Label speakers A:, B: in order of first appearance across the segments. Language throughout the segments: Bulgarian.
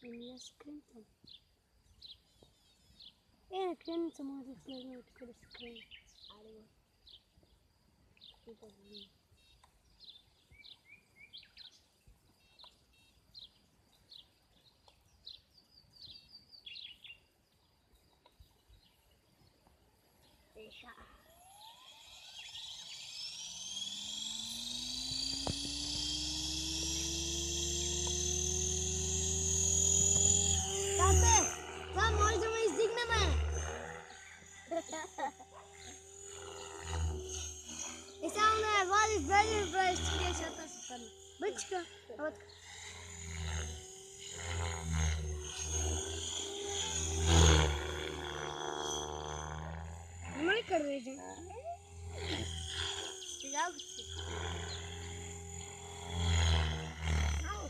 A: Minha crença. É, crença, mas eu sei não que eles creem. Área. Tudo bem. Deixa. Very fresh chicken shata chicken. Which chicken? What? मैं कर रही हूँ। जाओ कुछ। आओ।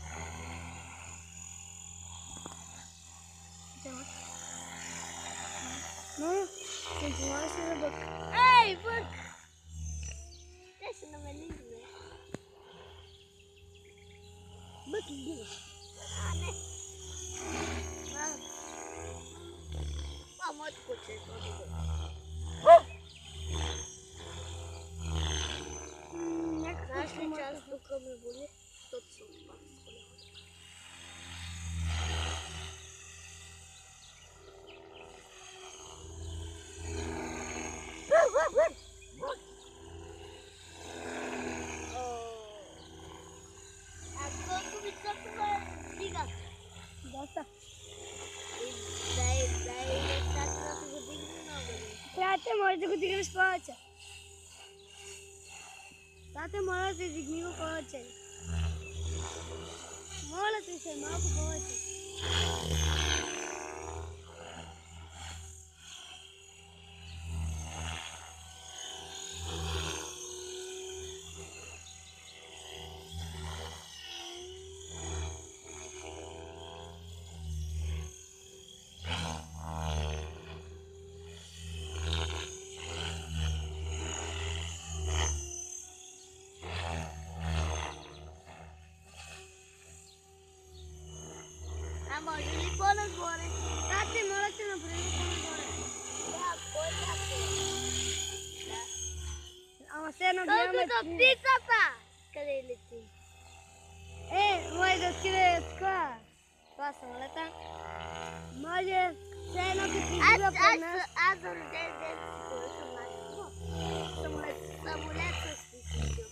A: जाओ। No, continua sendo book. Hey, book. Deixa no menino. Book English. Ah, né? Vamos discutir tudo. Нашли часто кроме боли, тот се отпада с колелата. А колко високо стига? Доста. Дай, нещата да се го дигне много. Тате, може да го дигнеш повече. Tata, mola te dignigo повече. Моля ти се, малко повече. Може ли по-нагоре? Тате, моля те, направи по-нагоре. Да, по-нагоре. Да. Ама все едно гледаме... Колкото птицата! Къде лети? Може да отиде с кола. Това самолета. Може все едно като излиза под нас. Аз за ден си поръчам нашето. Самолет с птиците.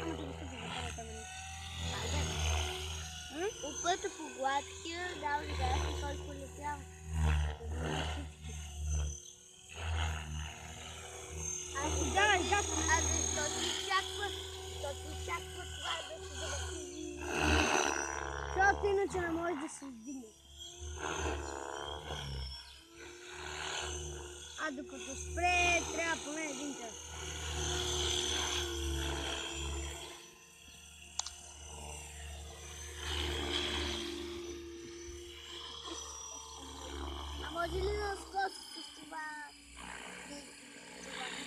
A: Ама да го се забавя мен. Упъта по гладкия, дал ли да си той полетял. Защо ти чаква това да се завърти? Защото иначе не можеш да се издигнеш. А докато спре, трябва поне един час. Може ли да скочи с това?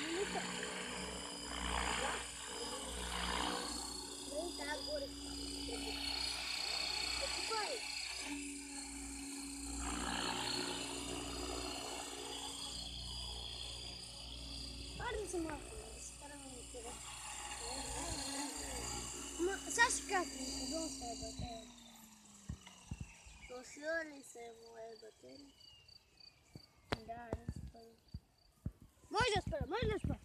A: Минута? Да, да, горе. Какво е? Парни си малко, да си караме на това. Сега ще кажем, къде се е батерия? Тошила ли се му е батерия? Да, може да спра.